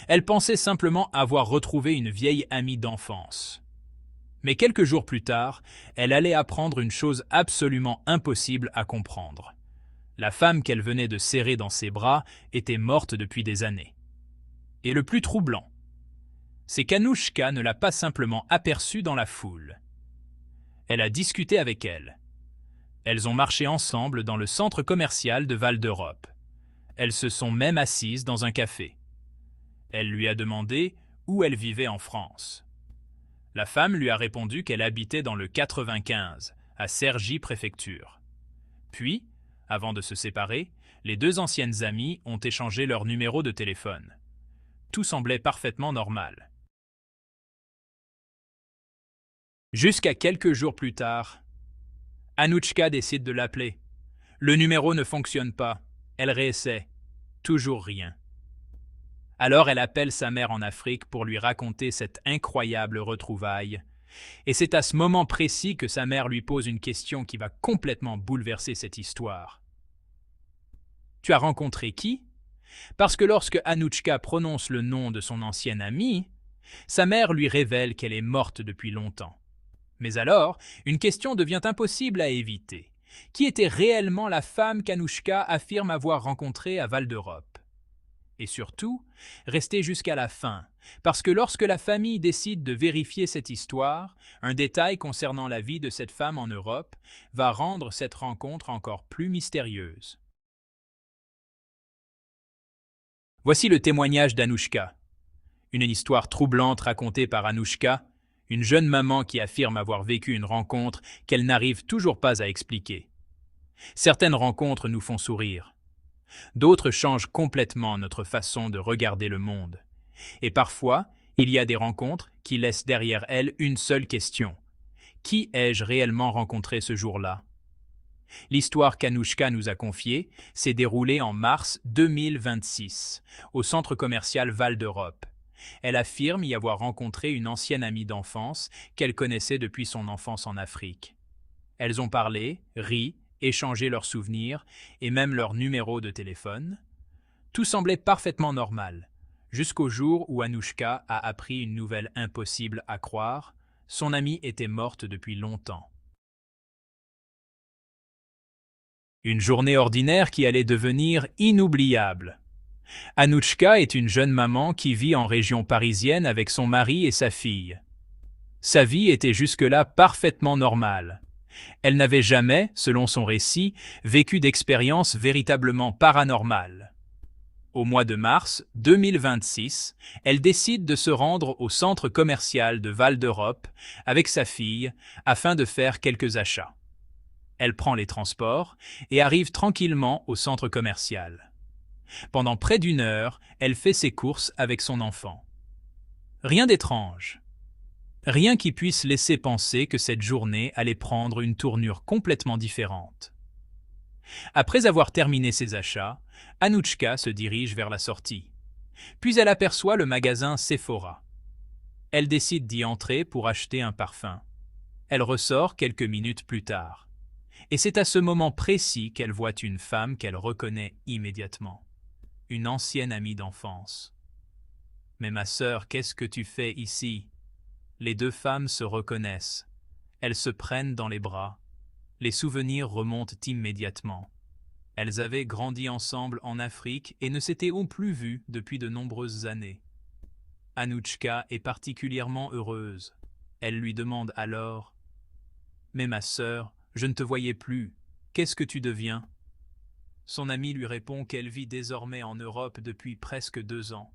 Elle pensait simplement avoir retrouvé une vieille amie d'enfance. Mais quelques jours plus tard, elle allait apprendre une chose absolument impossible à comprendre. La femme qu'elle venait de serrer dans ses bras était morte depuis des années. Et le plus troublant, c'est qu'Anouchka ne l'a pas simplement aperçue dans la foule. Elle a discuté avec elle. Elles ont marché ensemble dans le centre commercial de Val d'Europe. Elles se sont même assises dans un café. Elle lui a demandé où elle vivait en France. La femme lui a répondu qu'elle habitait dans le 95, à Cergy-Préfecture. Puis, avant de se séparer, les deux anciennes amies ont échangé leurs numéros de téléphone. Tout semblait parfaitement normal. Jusqu'à quelques jours plus tard, Anouchka décide de l'appeler. Le numéro ne fonctionne pas. Elle réessaie. Toujours rien. Alors elle appelle sa mère en Afrique pour lui raconter cette incroyable retrouvaille. Et c'est à ce moment précis que sa mère lui pose une question qui va complètement bouleverser cette histoire. Tu as rencontré qui? Parce que lorsque Anouchka prononce le nom de son ancienne amie, sa mère lui révèle qu'elle est morte depuis longtemps. Mais alors, une question devient impossible à éviter. Qui était réellement la femme qu'Anouchka affirme avoir rencontrée à Val d'Europe? Et surtout, restez jusqu'à la fin, parce que lorsque la famille décide de vérifier cette histoire, un détail concernant la vie de cette femme en Europe va rendre cette rencontre encore plus mystérieuse. Voici le témoignage d'Anouchka. Une histoire troublante racontée par Anouchka, une jeune maman qui affirme avoir vécu une rencontre qu'elle n'arrive toujours pas à expliquer. Certaines rencontres nous font sourire. D'autres changent complètement notre façon de regarder le monde. Et parfois, il y a des rencontres qui laissent derrière elles une seule question. Qui ai-je réellement rencontré ce jour-là? L'histoire qu'Anouchka nous a confiée s'est déroulée en mars 2026, au centre commercial Val d'Europe. Elle affirme y avoir rencontré une ancienne amie d'enfance qu'elle connaissait depuis son enfance en Afrique. Elles ont parlé, ri, échangé leurs souvenirs et même leurs numéros de téléphone. Tout semblait parfaitement normal, jusqu'au jour où Anouchka a appris une nouvelle impossible à croire. Son amie était morte depuis longtemps. Une journée ordinaire qui allait devenir inoubliable. Anouchka est une jeune maman qui vit en région parisienne avec son mari et sa fille. Sa vie était jusque-là parfaitement normale. Elle n'avait jamais, selon son récit, vécu d'expérience véritablement paranormale. Au mois de mars 2026, elle décide de se rendre au centre commercial de Val d'Europe avec sa fille afin de faire quelques achats. Elle prend les transports et arrive tranquillement au centre commercial. Pendant près d'une heure, elle fait ses courses avec son enfant. Rien d'étrange. Rien qui puisse laisser penser que cette journée allait prendre une tournure complètement différente. Après avoir terminé ses achats, Anouchka se dirige vers la sortie. Puis elle aperçoit le magasin Sephora. Elle décide d'y entrer pour acheter un parfum. Elle ressort quelques minutes plus tard. Et c'est à ce moment précis qu'elle voit une femme qu'elle reconnaît immédiatement. Une ancienne amie d'enfance. « Mais ma sœur, qu'est-ce que tu fais ici ?» Les deux femmes se reconnaissent. Elles se prennent dans les bras. Les souvenirs remontent immédiatement. Elles avaient grandi ensemble en Afrique et ne s'étaient plus vues depuis de nombreuses années. Anouchka est particulièrement heureuse. Elle lui demande alors « Mais ma sœur, je ne te voyais plus. Qu'est-ce que tu deviens ?» Son amie lui répond qu'elle vit désormais en Europe depuis presque 2 ans.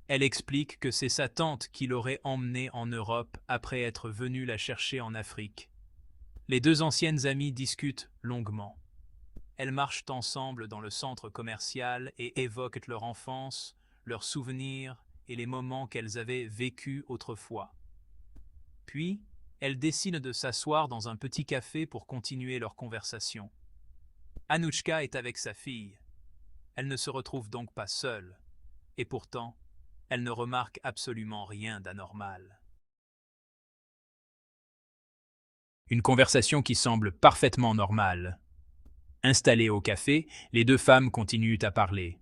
Elle explique que c'est sa tante qui l'aurait emmenée en Europe après être venue la chercher en Afrique. Les deux anciennes amies discutent longuement. Elles marchent ensemble dans le centre commercial et évoquent leur enfance, leurs souvenirs et les moments qu'elles avaient vécus autrefois. Puis, elles décident de s'asseoir dans un petit café pour continuer leur conversation. Anouchka est avec sa fille. Elle ne se retrouve donc pas seule. Et pourtant, elle ne remarque absolument rien d'anormal. Une conversation qui semble parfaitement normale. Installées au café, les deux femmes continuent à parler.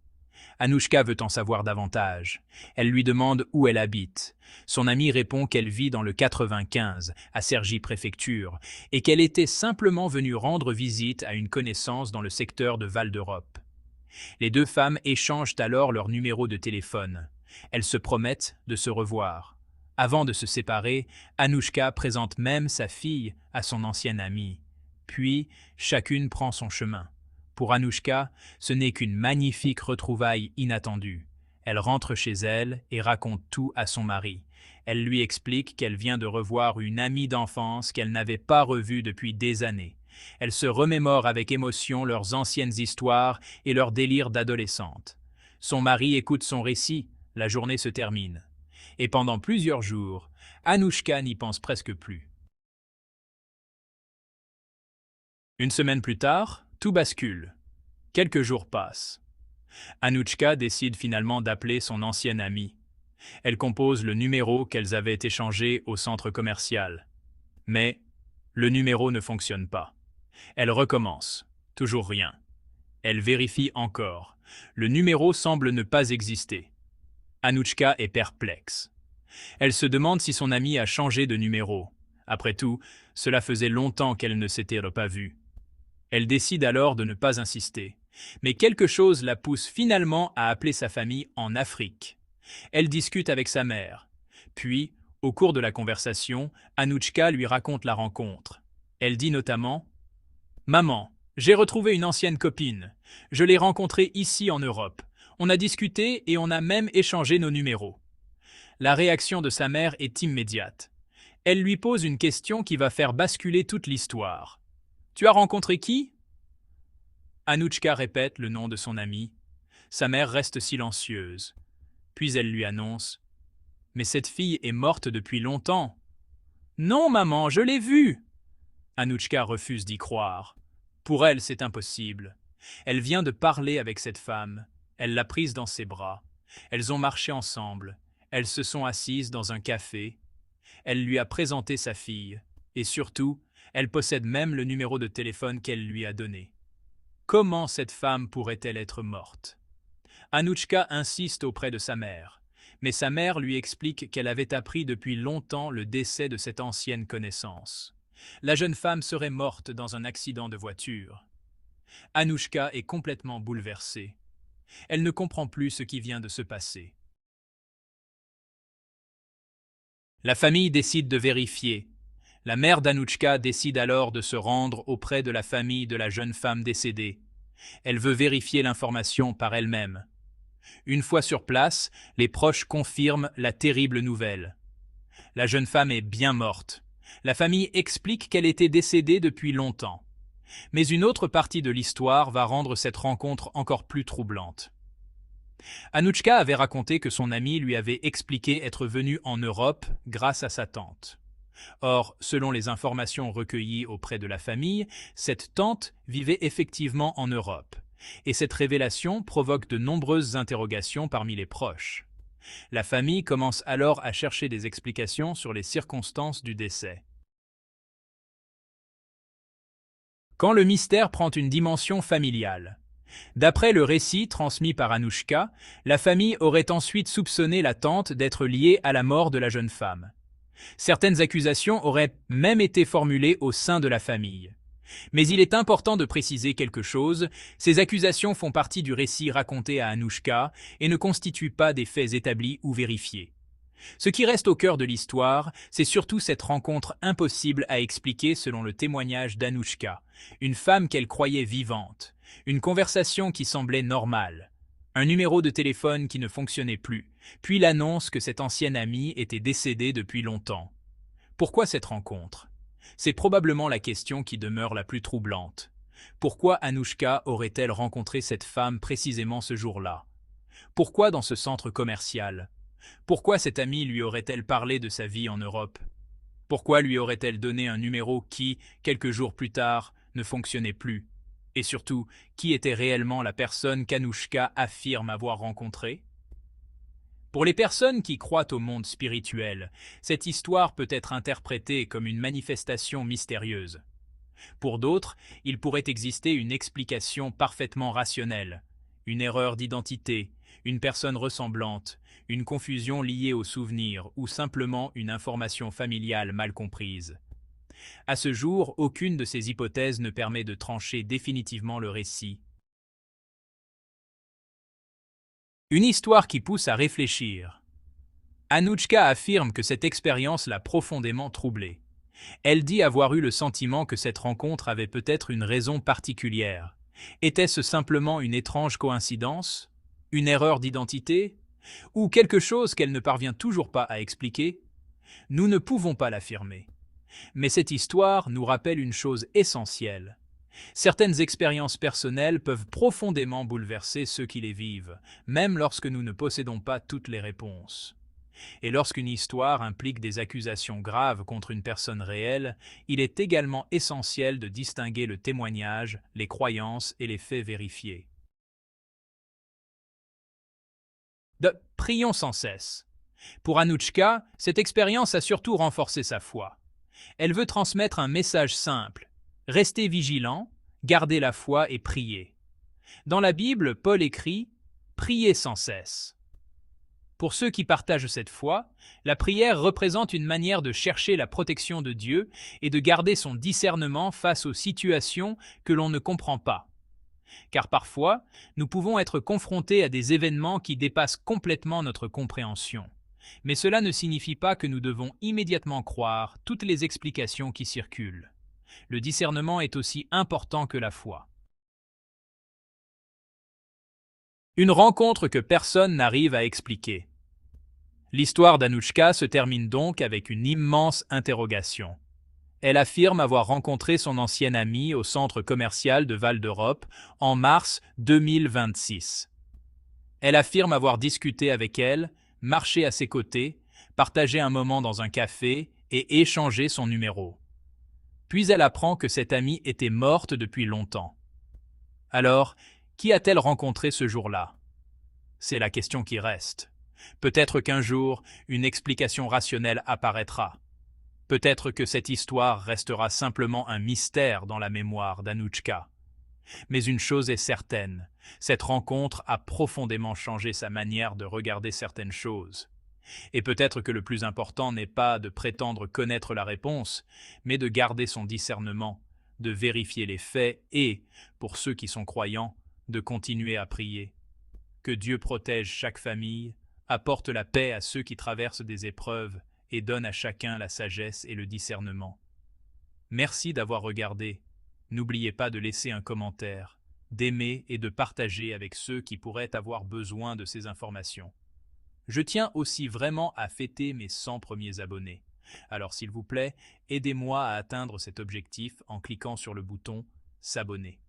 Anouchka veut en savoir davantage. Elle lui demande où elle habite. Son amie répond qu'elle vit dans le 95, à Cergy-Préfecture, et qu'elle était simplement venue rendre visite à une connaissance dans le secteur de Val d'Europe. Les deux femmes échangent alors leurs numéros de téléphone. Elles se promettent de se revoir. Avant de se séparer, Anouchka présente même sa fille à son ancienne amie. Puis, chacune prend son chemin. Pour Anouchka, ce n'est qu'une magnifique retrouvaille inattendue. Elle rentre chez elle et raconte tout à son mari. Elle lui explique qu'elle vient de revoir une amie d'enfance qu'elle n'avait pas revue depuis des années. Elle se remémore avec émotion leurs anciennes histoires et leurs délires d'adolescente. Son mari écoute son récit, la journée se termine. Et pendant plusieurs jours, Anouchka n'y pense presque plus. Une semaine plus tard, tout bascule. Quelques jours passent. Anouchka décide finalement d'appeler son ancienne amie. Elle compose le numéro qu'elles avaient échangé au centre commercial. Mais le numéro ne fonctionne pas. Elle recommence. Toujours rien. Elle vérifie encore. Le numéro semble ne pas exister. Anouchka est perplexe. Elle se demande si son amie a changé de numéro. Après tout, cela faisait longtemps qu'elle ne s'était pas vue. Elle décide alors de ne pas insister. Mais quelque chose la pousse finalement à appeler sa famille en Afrique. Elle discute avec sa mère. Puis, au cours de la conversation, Anouchka lui raconte la rencontre. Elle dit notamment « Maman, j'ai retrouvé une ancienne copine. Je l'ai rencontrée ici en Europe. On a discuté et on a même échangé nos numéros. » La réaction de sa mère est immédiate. Elle lui pose une question qui va faire basculer toute l'histoire. « Tu as rencontré qui ?» Anouchka répète le nom de son amie. Sa mère reste silencieuse. Puis elle lui annonce « Mais cette fille est morte depuis longtemps. »« Non, maman, je l'ai vue !» Anouchka refuse d'y croire. Pour elle, c'est impossible. Elle vient de parler avec cette femme. Elle l'a prise dans ses bras. Elles ont marché ensemble. Elles se sont assises dans un café. Elle lui a présenté sa fille. Et surtout, elle possède même le numéro de téléphone qu'elle lui a donné. Comment cette femme pourrait-elle être morte? Anouchka insiste auprès de sa mère. Mais sa mère lui explique qu'elle avait appris depuis longtemps le décès de cette ancienne connaissance. La jeune femme serait morte dans un accident de voiture. Anouchka est complètement bouleversée. Elle ne comprend plus ce qui vient de se passer. La famille décide de vérifier. La mère d'Anouchka décide alors de se rendre auprès de la famille de la jeune femme décédée. Elle veut vérifier l'information par elle-même. Une fois sur place, les proches confirment la terrible nouvelle. La jeune femme est bien morte. La famille explique qu'elle était décédée depuis longtemps. Mais une autre partie de l'histoire va rendre cette rencontre encore plus troublante. Anouchka avait raconté que son amie lui avait expliqué être venue en Europe grâce à sa tante. Or, selon les informations recueillies auprès de la famille, cette tante vivait effectivement en Europe. Et cette révélation provoque de nombreuses interrogations parmi les proches. La famille commence alors à chercher des explications sur les circonstances du décès. Quand le mystère prend une dimension familiale. D'après le récit transmis par Anouchka, la famille aurait ensuite soupçonné la tante d'être liée à la mort de la jeune femme. Certaines accusations auraient même été formulées au sein de la famille. Mais il est important de préciser quelque chose, ces accusations font partie du récit raconté à Anouchka et ne constituent pas des faits établis ou vérifiés. Ce qui reste au cœur de l'histoire, c'est surtout cette rencontre impossible à expliquer selon le témoignage d'Anouchka, une femme qu'elle croyait vivante, une conversation qui semblait normale, un numéro de téléphone qui ne fonctionnait plus, puis l'annonce que cette ancienne amie était décédée depuis longtemps. Pourquoi cette rencontre? C'est probablement la question qui demeure la plus troublante. Pourquoi Anouchka aurait-elle rencontré cette femme précisément ce jour-là? Pourquoi dans ce centre commercial? Pourquoi cette amie lui aurait-elle parlé de sa vie en Europe? Pourquoi lui aurait-elle donné un numéro qui, quelques jours plus tard, ne fonctionnait plus? Et surtout, qui était réellement la personne qu'Anouchka affirme avoir rencontrée? Pour les personnes qui croient au monde spirituel, cette histoire peut être interprétée comme une manifestation mystérieuse. Pour d'autres, il pourrait exister une explication parfaitement rationnelle, une erreur d'identité, une personne ressemblante, une confusion liée aux souvenirs ou simplement une information familiale mal comprise. À ce jour, aucune de ces hypothèses ne permet de trancher définitivement le récit. Une histoire qui pousse à réfléchir. Anouchka affirme que cette expérience l'a profondément troublée. Elle dit avoir eu le sentiment que cette rencontre avait peut-être une raison particulière. Était-ce simplement une étrange coïncidence? Une erreur d'identité? Ou quelque chose qu'elle ne parvient toujours pas à expliquer? Nous ne pouvons pas l'affirmer. Mais cette histoire nous rappelle une chose essentielle. Certaines expériences personnelles peuvent profondément bouleverser ceux qui les vivent, même lorsque nous ne possédons pas toutes les réponses. Et lorsqu'une histoire implique des accusations graves contre une personne réelle, il est également essentiel de distinguer le témoignage, les croyances et les faits vérifiés. Prions sans cesse. Pour Anouchka, cette expérience a surtout renforcé sa foi. Elle veut transmettre un message simple. Restez vigilants, gardez la foi et priez. Dans la Bible, Paul écrit « Priez sans cesse ». Pour ceux qui partagent cette foi, la prière représente une manière de chercher la protection de Dieu et de garder son discernement face aux situations que l'on ne comprend pas. Car parfois, nous pouvons être confrontés à des événements qui dépassent complètement notre compréhension. Mais cela ne signifie pas que nous devons immédiatement croire toutes les explications qui circulent. Le discernement est aussi important que la foi. Une rencontre que personne n'arrive à expliquer. L'histoire d'Anouchka se termine donc avec une immense interrogation. Elle affirme avoir rencontré son ancienne amie au centre commercial de Val d'Europe en mars 2026. Elle affirme avoir discuté avec elle, marché à ses côtés, partagé un moment dans un café et échangé son numéro. Puis elle apprend que cette amie était morte depuis longtemps. Alors, qui a-t-elle rencontré ce jour-là? C'est la question qui reste. Peut-être qu'un jour, une explication rationnelle apparaîtra. Peut-être que cette histoire restera simplement un mystère dans la mémoire d'Anouchka. Mais une chose est certaine, cette rencontre a profondément changé sa manière de regarder certaines choses. Et peut-être que le plus important n'est pas de prétendre connaître la réponse, mais de garder son discernement, de vérifier les faits et, pour ceux qui sont croyants, de continuer à prier. Que Dieu protège chaque famille, apporte la paix à ceux qui traversent des épreuves et donne à chacun la sagesse et le discernement. Merci d'avoir regardé. N'oubliez pas de laisser un commentaire, d'aimer et de partager avec ceux qui pourraient avoir besoin de ces informations. Je tiens aussi vraiment à fêter mes 100 premiers abonnés. Alors s'il vous plaît, aidez-moi à atteindre cet objectif en cliquant sur le bouton « S'abonner ».